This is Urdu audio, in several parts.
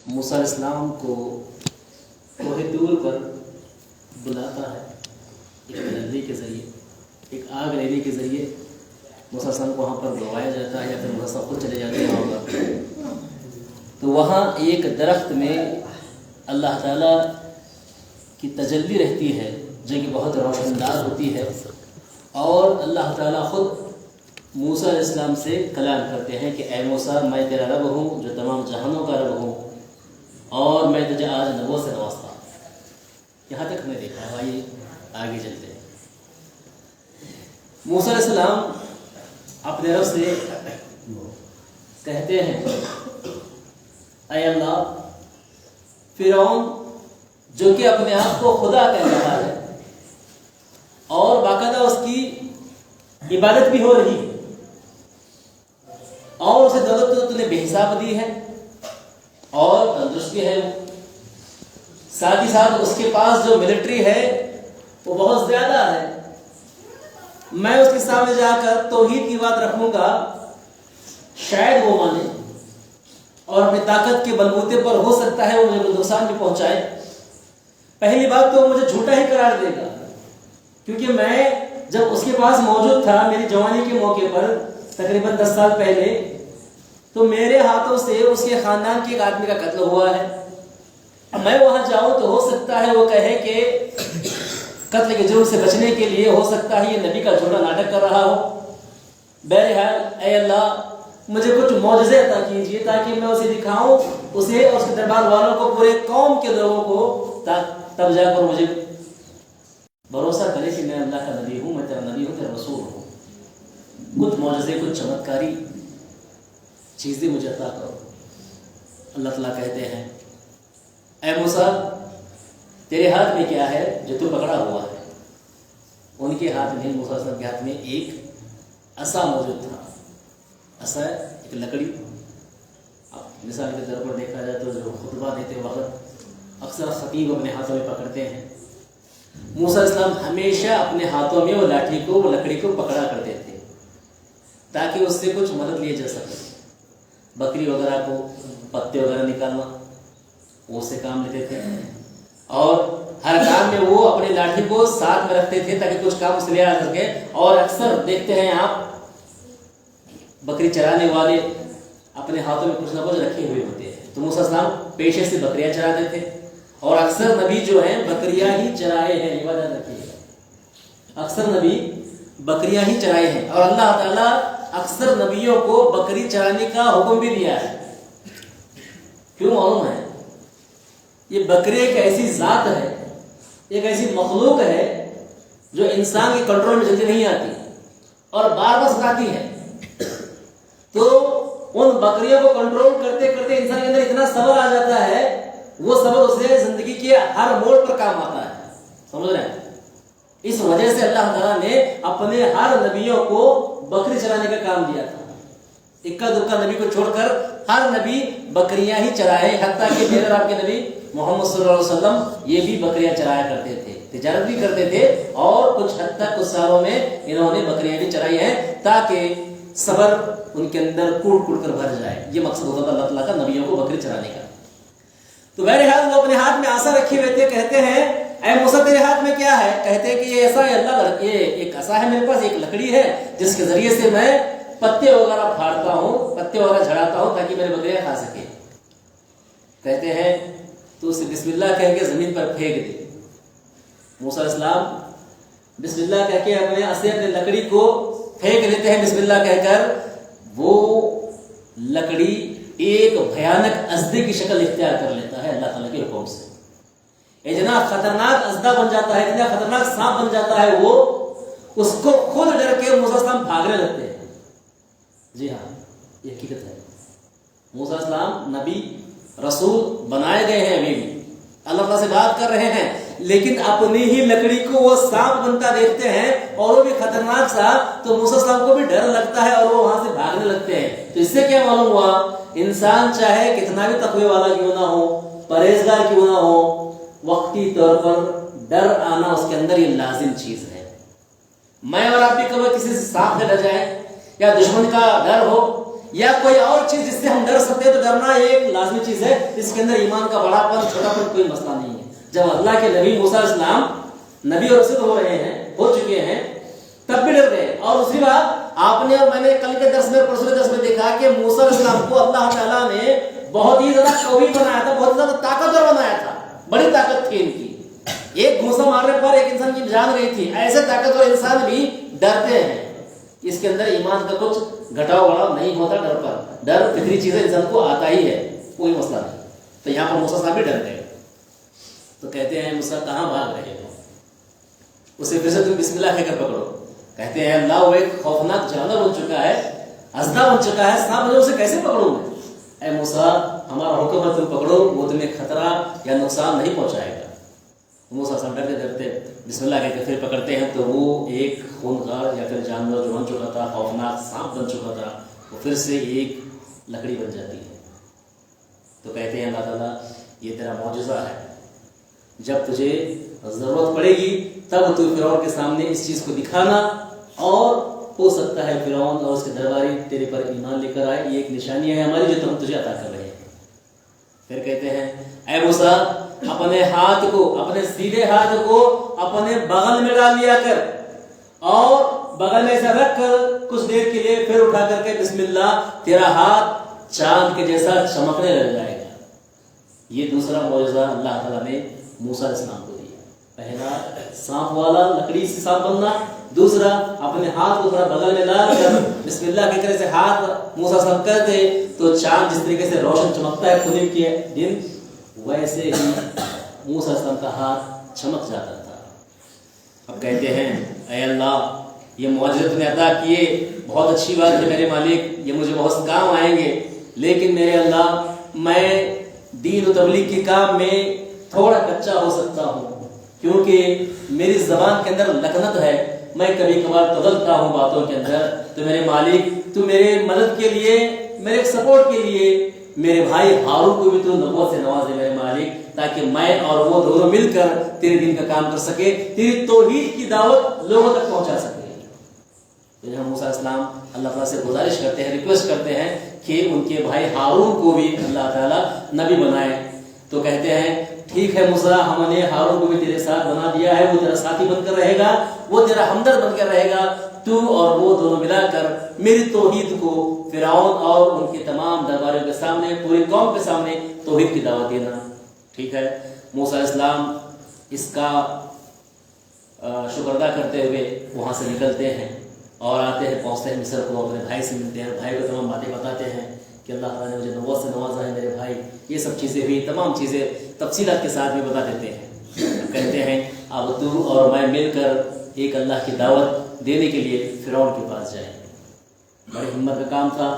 موسیٰ علیہ السلام کو کوہ طور پر بلاتا ہے ایک نبی کے ذریعے، ایک آگ ریلی کے ذریعے موسیٰ علیہ السلام کو وہاں پر بلوایا جاتا ہے یا پھر موسیٰ خود چلے جاتے ہیں وہاں پر. تو وہاں ایک درخت میں اللہ تعالیٰ کی تجلی رہتی ہے جو کہ بہت روشن دار ہوتی ہے، اور اللہ تعالیٰ خود موسیٰ علیہ السلام سے کلام کرتے ہیں کہ اے موسیٰ، میں تیرا رب ہوں جو تمام جہانوں کا رب ہوں، اور میں تجھے آج نبوت سے نوازتا ہوں. یہاں تک ہمیں دیکھا ہے. آئیے آگے چلتے ہیں. موسیٰ علیہ السلام اپنے رب سے کہتے ہیں اے اللہ، فرعون جو کہ اپنے آپ کو خدا کہہ رہا ہے اور باقاعدہ اس کی عبادت بھی ہو رہی ہے، اور اسے دولت تو نے بے حساب دی ہے اور تندرست بھی ہے، ساتھ ہی ساتھ اس کے پاس جو ملٹری ہے وہ بہت زیادہ ہے. میں اس کے سامنے جا کر توحید کی بات رکھوں گا، شاید وہ مانے اور اپنی طاقت کے بلبوتے پر ہو سکتا ہے وہ مجھے کوئی نقصان بھی پہنچائے. پہلی بات تو مجھے جھوٹا ہی قرار دے گا، کیونکہ میں جب اس کے پاس موجود تھا میری جوانی کے موقع پر تقریباً 10 سال پہلے، تو میرے ہاتھوں سے اس کے خاندان کے ایک آدمی کا قتل ہوا ہے. اب میں وہاں جاؤں تو ہو سکتا ہے وہ کہے کہ قتل کے جرم سے بچنے کے لیے ہو سکتا ہے یہ نبی کا جھوٹا ناٹک کر رہا ہو. بہرحال اے اللہ، مجھے کچھ معجزے عطا کیجیے تاکہ میں اسے دکھاؤں، اسے اور اس کے دربار والوں کو، پورے قوم کے لوگوں کو، تب جا کر مجھے بھروسہ کرے کہ میں اللہ کا نبی ہوں، میں تیرا نبی ہوں، تیرا رسول ہوں. کچھ معجزے، کچھ چمتکاری چیزیں مجھے عطا کرو. اللہ تعالیٰ کہتے ہیں اے موسیٰ، تیرے ہاتھ میں کیا ہے جو تو پکڑا ہوا ہے؟ ان کے ہاتھ میں، موسیٰ علیہ السلام کے ہاتھ میں ایک عصا موجود تھا. عصا ایک لکڑی. اب مثال کے طور پر دیکھا جائے تو جو خطبہ دیتے وقت اکثر خطیب اپنے ہاتھوں میں پکڑتے ہیں. موسیٰ علیہ السلام ہمیشہ اپنے ہاتھوں میں وہ لاٹھی کو، وہ لکڑی کو پکڑا کرتے تھے تاکہ اس سے کچھ مدد لی جا سکے. بکری وغیرہ کو پتے وغیرہ نکالنا وہ اس سے کام لیتے تھے، اور ہر کام میں وہ اپنے لاٹھی کو ساتھ میں رکھتے تھے تاکہ کچھ کام اس لے آ سکے. اور اکثر دیکھتے ہیں آپ بکری چرانے والے اپنے ہاتھوں میں کچھ نہ کچھ رکھے ہوئے ہوتے ہیں. تو موسیٰ علیہ السلام پیشے سے بکریاں چراتے تھے، اور اکثر نبی جو ہیں بکریاں ہی چرائے ہیں. یہ بات رکھیے گا، اکثر نبی بکریاں ہی چرائے ہیں، اور اللہ تعالیٰ اکثر نبیوں کو بکری چرانے کا حکم بھی دیا ہے. کیوں معلوم ہے؟ یہ بکری ایک ایسی ذات ہے، ایک ایسی مخلوق ہے جو انسان کے کنٹرول میں جلدی نہیں آتی اور بار بار ستاتی ہے. تو ان بکریوں کو کنٹرول کرتے کرتے انسان کے اندر اتنا صبر آ جاتا ہے، وہ صبر اسے زندگی کے ہر موڑ پر کام آتا ہے. سمجھ رہے ہیں؟ اس وجہ سے اللہ تعالیٰ نے اپنے ہر نبیوں کو بکری چرانے کا کام دیا تھا. اکا دکا نبی کو چھوڑ کر ہر نبی بکریاں ہی چرائے، حتیٰ کہ میرے آپ کے نبی محمد صلی اللہ علیہ وسلم یہ بھی بکریاں چرایا کرتے تھے، تجارت بھی کرتے تھے، اور کچھ حد تک کچھ سالوں میں انہوں نے بکریاں بھی چرائی ہیں تاکہ صبر ان کے اندر کوٹ کوٹ کر بھر جائے. یہ مقصد ہوتا تھا اللہ تعالیٰ کا نبیوں کو بکری چرانے کا. تو بہرحال وہ اپنے ہاتھ میں عصا رکھے ہوئے تھے. کہتے ہیں اے موسیٰ، تیرے ہاتھ میں کیا ہے؟ کہتے ہیں کہ یہ ایسا ہے اللہ، یہ ایک عصا ہے میرے پاس، ایک لکڑی ہے جس کے ذریعے سے میں پتے وغیرہ پھاڑتا ہوں، پتے وغیرہ جھڑاتا ہوں تاکہ میرے بکریاں کھا سکے. کہتے ہیں تو اسے بسم اللہ کہہ کے زمین پر پھینک دے. موسیٰ علیہ السلام بسم اللہ کہہ کے اپنے عصے، اپنے لکڑی کو پھینک دیتے ہیں بسم اللہ کہہ کر. وہ لکڑی ایک بھیانک اژدے کی شکل اختیار کر لیتا ہے اللہ تعالیٰ کے حکم سے. اتنا خطرناک اژدھا بن جاتا ہے، اتنا خطرناک سانپ بن جاتا ہے، وہ اس کو خود ڈر کے موسیٰ علیہ السلام بھاگنے لگتے ہیں. جی ہاں، یہ حقیقت ہے. موسیٰ علیہ السلام نبی رسول بنائے گئے ہیں، ابھی بھی اللہ تعالیٰ سے بات کر رہے ہیں، لیکن اپنی ہی لکڑی کو وہ سانپ بنتا دیکھتے ہیں، اور وہ بھی خطرناک سا. تو موسیٰ علیہ السلام کو بھی ڈر لگتا ہے اور وہ وہاں سے بھاگنے لگتے ہیں. تو اس سے کیا معلوم ہوا؟ انسان چاہے کتنا بھی تقوی والا کیوں نہ ہو، پرہیزگار کیوں نہ ہو، وقتی طور پر ڈر آنا اس کے اندر یہ لازم چیز ہے. میں اور آپ بھی کبھی کسی سے سانپ سے ڈر جائیں، یا دشمن کا ڈر ہو، یا کوئی اور چیز جس سے ہم ڈر سکتے ہیں، تو ڈرنا ایک لازمی چیز ہے، اس کے اندر ایمان کا بڑا پن چھوٹا پن کوئی مسئلہ نہیں ہے۔ جب اللہ کے نبی موسیٰ علیہ السلام نبی اور رسول ہو رہے ہیں، ہو چکے ہیں، تب بھی ڈر گئے۔ اور اسی بات آپ نے اور میں نے کل کے درس میں پرسوں کے درس میں دیکھا کہ موسیٰ علیہ السلام کو اللہ تعالیٰ نے بہت ہی زیادہ قوی بنایا تھا، بہت زیادہ طاقتور بنایا تھا، بڑی طاقت تھی ان کی، ایک گھوسا مارنے پر ایک انسان کی جان گئی تھی۔ ایسے طاقتور انسان بھی ڈرتے ہیں، اس کے اندر ایمان کا کچھ گھٹاؤ بڑھاؤ نہیں ہوتا۔ ڈر پر ڈر فطری چیز ہے، انسان کو آتا ہی ہے، کوئی مسئلہ نہیں۔ تو یہاں پر موسیٰ صاحب بھی ڈر گئے، تو کہتے ہیں موسیٰ کہاں بھاگ رہے ہو؟ اسے پھر سے تم بسم اللہ کہہ کر پکڑو۔ کہتے ہیں اللہ وہ ایک خوفناک جانور بن چکا ہے، اژدھا بن چکا ہے، سانپ مجھے اسے کیسے پکڑوں میں؟ اے موسیٰ ہمارا حکم ہے تم پکڑو، وہ تمہیں خطرہ یا نقصان نہیں پہنچائے گا۔ موسیٰ صاحب ڈرتے ڈرتے بسم اللہ کہہ کے پھر پکڑتے ہیں، تو وہ ایک خونخوار یا پھر جانور جو بن چکا تھا، خوفناک سانپ بن چکا تھا، وہ پھر سے ایک لکڑی بن جاتی ہے۔ تو کہتے ہیں اللہ تعالیٰ یہ تیرا معجزہ ہے، جب تجھے ضرورت پڑے گی تب تو فرعون کے سامنے اس چیز کو دکھانا، اور ہو سکتا ہے فرعون اور اس کے درباری تیرے پر ایمان لے کر آئے، یہ ایک نشانی ہے ہماری جو ہم تجھے عطا کر رہے ہیں۔ پھر کہتے ہیں اے موسیٰ اپنے ہاتھ کو، اپنے سیدھے ہاتھ کو اپنے بغل میں ڈال لیا کر، اور بغل میں سے رکھ کر کچھ دیر کے لیے پھر اٹھا کر کے بسم اللہ، تیرا ہاتھ چاند کے جیسا چمکنے لگ جائے گا۔ یہ دوسرا معجزہ اللہ تعالیٰ نے موسیٰ علیہ السلام کو دیا۔ پہلا سانپ والا لکڑی سے سانپ بننا، دوسرا اپنے ہاتھ کو تھوڑا بغل میں ڈال کر بسم اللہ کی طرح سے ہاتھ موسیٰ صاحب کرتے تو چاند جس طریقے سے روشن چمکتا ہے پورنیم کے دن، ویسے ہی موسیٰ علیہ السلام کا ہاتھ چمک جاتا تھا۔ اب کہتے ہیں اے اللہ یہ معجزے تم نے عطا کیے، بہت اچھی بات ہے میرے مالک، یہ مجھے بہت کام آئیں گے، لیکن میرے اللہ میں دین و تبلیغ کے کام میں تھوڑا کچا ہو سکتا ہوں، کیونکہ میری زبان کے اندر لکنت ہے، میں کبھی کبھار تغلطتا ہوں باتوں کے اندر۔ تو میرے مالک تو میرے مدد کے لیے، میرے سپورٹ کے لیے میرے بھائی ہارون کو بھی تو نبوت سے نوازے میرے مالک، تاکہ میں اور وہ دونوں مل کر تیرے دین کا کام کر سکے، تیری توحید کی دعوت لوگوں تک پہنچا سکے۔ تو یہاں موسیٰ علیہ السلام اللہ تعالیٰ سے گزارش کرتے ہیں، ریکویسٹ کرتے ہیں کہ ان کے بھائی ہارون کو بھی اللہ تعالیٰ نبی بنائے۔ تو کہتے ہیں ٹھیک ہے موسیٰ، ہم نے ہارون کو بھی تیرے ساتھ بنا دیا ہے، وہ تیرا ساتھی بن کر رہے گا، وہ تیرا ہمدرد بن کر رہے گا، تو اور وہ دونوں ملا کر میری توحید کو فرعون اور ان کے تمام درباریوں کے سامنے، پوری قوم کے سامنے توحید کی دعوت دینا۔ ٹھیک ہے، موسیٰ علیہ السلام اس کا شکر ادا کرتے ہوئے وہاں سے نکلتے ہیں اور آتے ہیں، پہنچتے ہیں مصر کو، اپنے بھائی سے ملتے ہیں، بھائی کو تمام باتیں بتاتے ہیں کہ اللہ تعالیٰ نے مجھے نبوت سے نوازا ہے میرے بھائی، یہ سب چیزیں بھی، تمام چیزیں تفصیلات کے ساتھ بھی بتا دیتے ہیں۔ کہتے ہیں اب تو اور میں مل کر ایک اللہ کی دعوت دینے کے لیے فرعون کے پاس جائیں۔ بڑی ہمت کا کام تھا،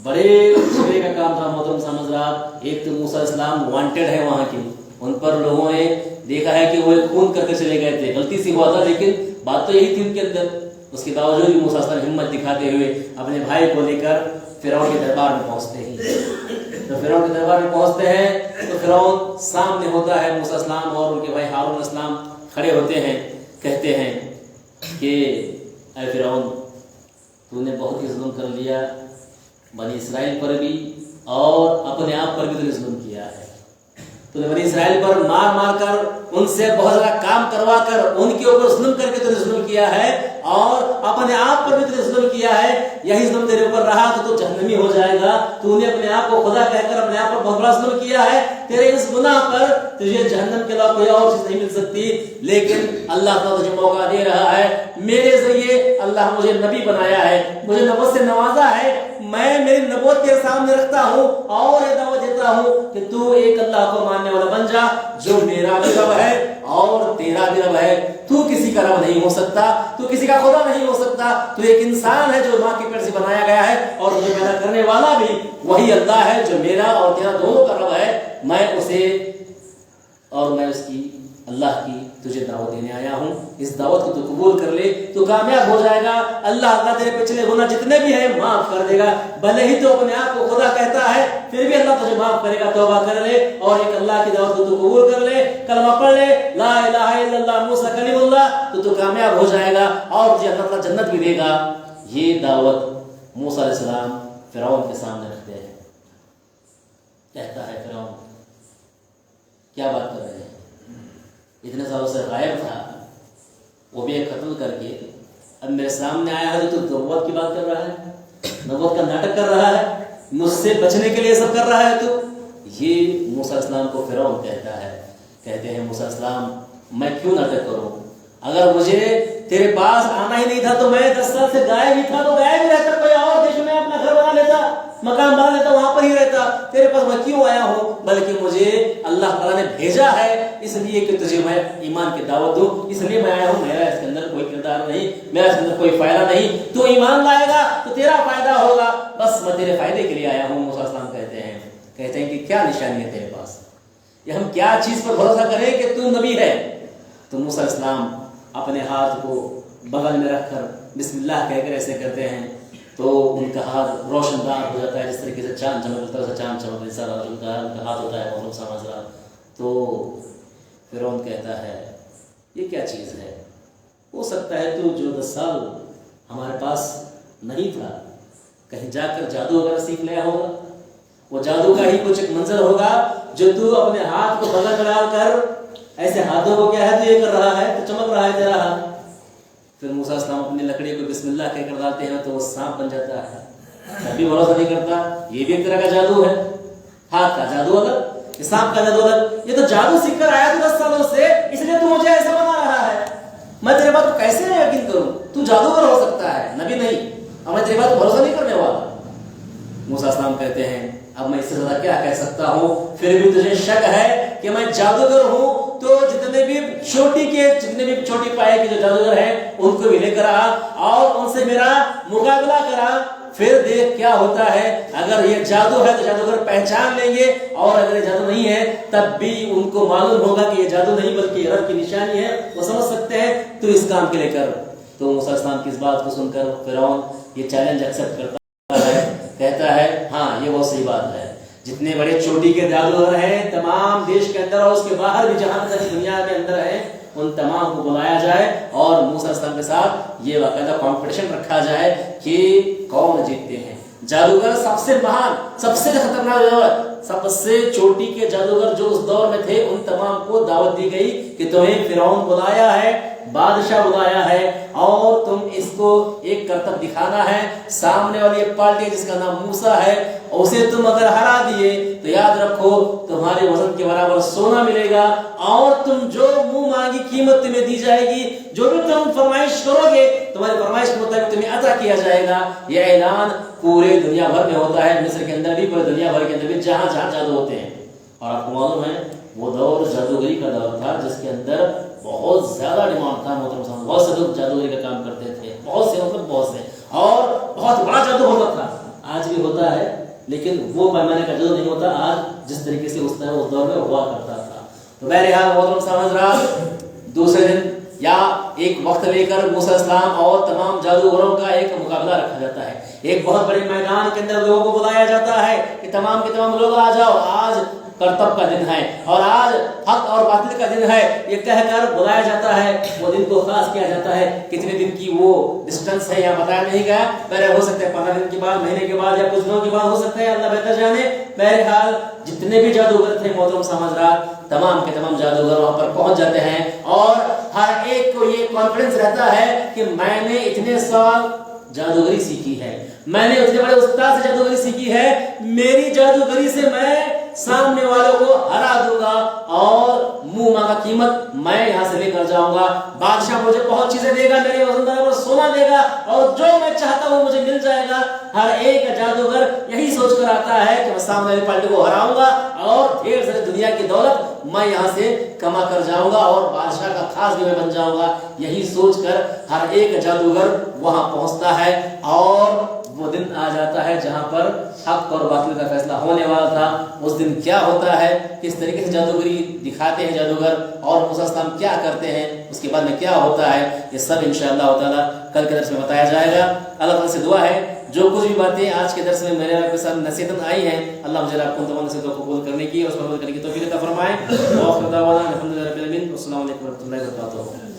بڑے شعبے کا کام تھا محترم سامعین۔ ایک تو موسیٰ علیہ السلام وانٹیڈ ہے وہاں کی، ان پر لوگوں نے دیکھا ہے کہ وہ ایک خون کر کے چلے گئے تھے، غلطی سے ہوا تھا، لیکن بات تو یہی تھی ان کے اندر۔ اس کے باوجود بھی موسیٰ علیہ السلام ہمت دکھاتے ہوئے اپنے بھائی کو لے کر فرعون کے دربار میں پہنچتے ہیں۔ تو فرعون کے دربار میں پہنچتے ہیں تو فرعون سامنے ہوتا ہے، موسیٰ علیہ السلام اور ان کے بھائی ہارون علیہ السلام کھڑے ہوتے ہیں، کہتے ہیں کہ اے فرعون تو نے بہت ہی ظلم کر لیا، بنی اسرائیل پر بھی اور اپنے آپ پر بھی تو نے ظلم کیا ہے۔ تو نے بنی اسرائیل پر مار مار کر، ان سے بہت زیادہ کام کروا کر، ان کے اوپر ظلم کر کے تو نے ظلم کیا ہے، اور اپنے آپ پر بھی تو نے ظلم کیا ہے۔ یہی ظلم تیرے اوپر رہا تو جہنمی ہو جائے گا۔ تو نے اپنے آپ کو خدا کہہ کر اپنے آپ پر بہت بڑا ظلم کیا ہے، تیرے اس گناہ پر تجھے جہنم کے علاوہ کوئی اور چیز نہیں مل سکتی۔ لیکن اللہ تعالیٰ تجھے موقع دے رہا ہے، میرے ذریعے اللہ مجھے نبی بنایا ہے، مجھے نبوت سے نوازا ہے، میں میری نبوت کے سامنے رکھتا ہوں اور یہ دعوت دیتا ہوں کہ تو ایک اللہ کو ماننے والا بن جا، جو میرا بھی رب ہے اور تیرا بھی رب ہے۔ تو کسی کا رب نہیں ہو سکتا، تو کسی کا خدا نہیں ہو سکتا، تو ایک انسان ہے جو ماں کے پیٹ سے بنایا گیا ہے، اور مجھے پیدا کرنے والا بھی وہی اللہ ہے جو میرا اور تیرا دونوں کا رب ہے۔ میں اسے اور میں اس کی اللہ کی تجھے دعوت دینے آیا ہوں، اس دعوت کو تو قبول کر لے تو کامیاب ہو جائے گا۔ اللہ تیرے پچھلے گناہ جتنے بھی ہیں معاف کر دے گا، بھلے ہی تو اپنے آپ کو خدا کہتا ہے پھر بھی اللہ تجھے معاف کرے گا۔ توبہ کر لے اور ایک اللہ کی دعوت کو تو قبول کر لے، کلمہ پڑھ لے، لا الہ الا اللہ موسیٰ کلیم اللہ، تو کامیاب ہو جائے گا اور تجھے اللہ تعالیٰ جنت بھی دے گا۔ یہ دعوت موسیٰ علیہ السلام فرعون کے سامنے رکھتے ہیں. کہتا ہے فرعون کیا بات کر رہے ہیں, اتنے سالوں سے غائب تھا, وہ بھی ایک قتل کر کے اب میرے سامنے آیا ہے تو نبوت کی بات کر رہا ہے, نبوت کا ناٹک کر رہا ہے, مجھ سے بچنے کے لیے سب کر رہا ہے. تو یہ موسیٰ علیہ السلام کو فرعون کہتا ہے. کہتے ہیں موسیٰ علیہ السلام میں کیوں ناٹک کروں, اگر مجھے تیرے پاس آنا ہی نہیں تھا تو میں 10 سال سے غائب ہی تھا, تو غائب ہی رہتا, کوئی اور دیش میں اپنا گھر بنا لیتا, مکان بنا لیتا, وہاں پر ہی رہتا. تیرے پاس میں کیوں آیا ہوں, بلکہ مجھے اللہ تعالیٰ نے بھیجا ہے اس لیے کہ تجھے میں ایمان کی دعوت دوں, اس لیے میں آیا ہوں. میرا اس کے اندر کوئی کردار نہیں, میرا اس کے اندر کوئی فائدہ نہیں, تو ایمان لائے گا تو تیرا فائدہ ہوگا, بس میں تیرے فائدے کے لیے آیا ہوں. موسیٰ علیہ السلام کہتے ہیں کہ کیا نشانی ہے تیرے پاس, یہ ہم کیا چیز پر بھروسہ کریں کہ تو نبی ہے. تو موسیٰ علیہ السلام اپنے ہاتھ کو بغل میں رکھ کر بسم اللہ کہہ کر ایسے کرتے ہیں تو ان کا ہاتھ روشن دار ہو جاتا ہے, جس طریقے سے چاند چمکتا ہے, چاند چمک جیسا ان کا ہاتھ ہوتا ہے محترم سامعین. تو فرعون کہتا ہے یہ کیا چیز ہے, ہو سکتا ہے تو جو 10 سال ہمارے پاس نہیں تھا کہیں جا کر جادو وغیرہ سیکھ لیا ہوگا, وہ جادو کا ہی کچھ ایک منظر ہوگا جو تو اپنے ہاتھ کو بغل میں ڈال کر ایسے ہاتھوں کو کیا ہے تو یہ کر رہا ہے, تو چمک رہا ہے تیرا ہاتھ. پھر موسیٰ علیہ السلام اپنی لکڑی کو بسم اللہ کہہ کر ڈالتے ہیں تو وہ سانپ بن جاتا ہے. ابھی بھروسہ نہیں کرتا, یہ بھی ایک طرح کا جادو ہے, ہاتھ کا جادو الگ, سانپ کا جادو الگ. یہ تو جادو سیکھ کر آیا تو 10 سالوں سے, اس لیے تو مجھے ایسا بنا رہا ہے. میں تیرے بات کو کیسے یقین کروں, تو جادوگر ہو سکتا ہے, نبی نہیں, اور میں تیرے بات کو بھروسہ نہیں کرنے والا. موسیٰ علیہ السلام کہتے ہیں اب میں اس سے زیادہ کیا کہہ سکتا ہوں, پھر بھی تجھے شک ہے کہ میں جادوگر ہوں, تو جتنے بھی چھوٹی پائے کے جو جادوگر ہیں ان کو بھی لے کر آ اور ان سے میرا مقابلہ کرا, پھر دیکھ کیا ہوتا ہے. اگر یہ جادو ہے تو جادوگر پہچان لیں گے, اور اگر یہ جادو نہیں ہے تب بھی ان کو معلوم ہوگا کہ یہ جادو نہیں بلکہ یہ رب کی نشانی ہے, وہ سمجھ سکتے ہیں, تو اس کام کے لے کر. تو موسیٰ علیہ السلام کی اس بات کو سن کر فرعون یہ چیلنج ایکسپٹ کرتا ہے, کہتا ہے ہاں یہ بہت صحیح بات ہے, جتنے بڑے چوٹی کے جادوگر ہیں تمام دیش کے اندر اور اس کے باہر بھی جہاں تک دنیا کے اندر ہیں, ان تمام کو بلایا جائے اور موسیٰ علیہ السلام کے ساتھ یہ باقاعدہ کمپٹیشن رکھا جائے کہ کون جیتتے ہیں. جادوگر سب سے مہان, سب سے خطرناک جادوگر, سب سے چوٹی کے جادوگر جو اس دور میں تھے, ان تمام کو دعوت دی گئی کہ تمہیں فرعون بلایا ہے, بادشاہ بلایا ہے, اور تم اس کو ایک کرتب دکھانا ہے. سامنے والی ایک پارٹی جس کا نام موسیٰ ہے, اسے تم اگر ہرا دیے تو یاد رکھو تمہارے وزن کے برابر سونا ملے گا, اور تم جو منہ مانگی قیمت تمہیں دی جائے گی, جو بھی تم فرمائش کرو گے تمہاری فرمائش کے مطابق تمہیں عطا کیا جائے گا. یہ اعلان پورے دنیا بھر میں ہوتا ہے, مصر کے اندر بھی, پورے دنیا بھر کے اندر بھی, جہاں جہاں جادو ہوتے ہیں. اور آپ کو معلوم ہے وہ دور جادوگری کا دور تھا جس کے اندر بہت زیادہ ڈیمانڈ تھا محترم صاحب, بہت سے لوگ جادوگری کا کام کرتے تھے, بہت سے بہت سے, اور بہت بڑا جادو ہوتا تھا. آج بھی ہوتا ہے لیکن وہ پیمانے کا جادو نہیں ہوتا آج جس طریقے سے اس دور میں ہوا کرتا تھا. تو بہرحال محترم صاحب حضرات, دوسرے دن یا ایک وقت لے کر موسیٰ علیہ السلام اور تمام جادوگروں کا ایک مقابلہ رکھا جاتا ہے. ایک بہت بڑے میدان کے اندر لوگوں کو بلایا جاتا ہے کہ تمام کے تمام لوگ آ جاؤ, آج کرتب کا دن ہے اور آج حق اور باطل کا دن ہے, یہ کہہ کر بلایا جاتا ہے. وہ دن کو خاص کیا جاتا ہے, کتنے دن کی وہ ڈسٹنس ہے یا بتایا نہیں گیا, پہلے ہو سکتا ہے 15 دن کے بعد, مہینے کے بعد, یا کچھ دنوں کے بعد ہو سکتا ہے, اللہ بہتر جانے. بہرحال جتنے بھی جادوگر تھے محترم سامعین, تمام کے تمام جادوگر وہاں پر پہنچ جاتے ہیں, اور ہر ایک کو یہ کانفیڈنس رہتا ہے کہ میں نے اتنے سال جادوگری سیکھی ہے, میں نے اتنے بڑے استاد سے جادوگری سیکھی ہے, میری جادوگری سے میں سامنے والوں کو ہرا دوں گا, اور منہ مانگا قیمت میں یہاں سے لے کر جاؤں گا. بادشاہ مجھے بہت چیزیں دے گا, میرے وزن برابر سونا دے گا, اور جو میں چاہتا ہوں مجھے مل جائے گا. ہر ایک جادوگر یہی سوچ کر آتا ہے کہ میں سامنے والی پارٹی کو ہراؤں گا اور ڈھیر ساری دنیا کی دولت میں یہاں سے کما کر جاؤں گا, اور بادشاہ کا خاص بھی میں بن جاؤں گا. یہی سوچ کر ہر ایک جادوگر وہاں پہنچتا ہے, اور وہ دن آ جاتا ہے جہاں پر حق اور باطل کا فیصلہ ہونے والا تھا. اس دن کیا ہوتا ہے, کس طریقے سے جادوگری دکھاتے ہیں جادوگر, اور موسیٰ علیہ السلام کیا کرتے ہیں, اس کے بعد میں کیا ہوتا ہے, یہ سب انشاءاللہ تعالی کل کے درس میں بتایا جائے گا. اللہ تعالیٰ سے دعا ہے جو کچھ بھی باتیں آج کے درس میں میرے آپ کے ساتھ نصیحت آئی ہیں, اللہ مجھے آپ کو تمام نصیحتوں کو قبول کرنے کی اور اس پر عمل کرنے کی توفیق عطا فرمائے. السلام علیکم ورحمۃ اللہ وبرکاتہ.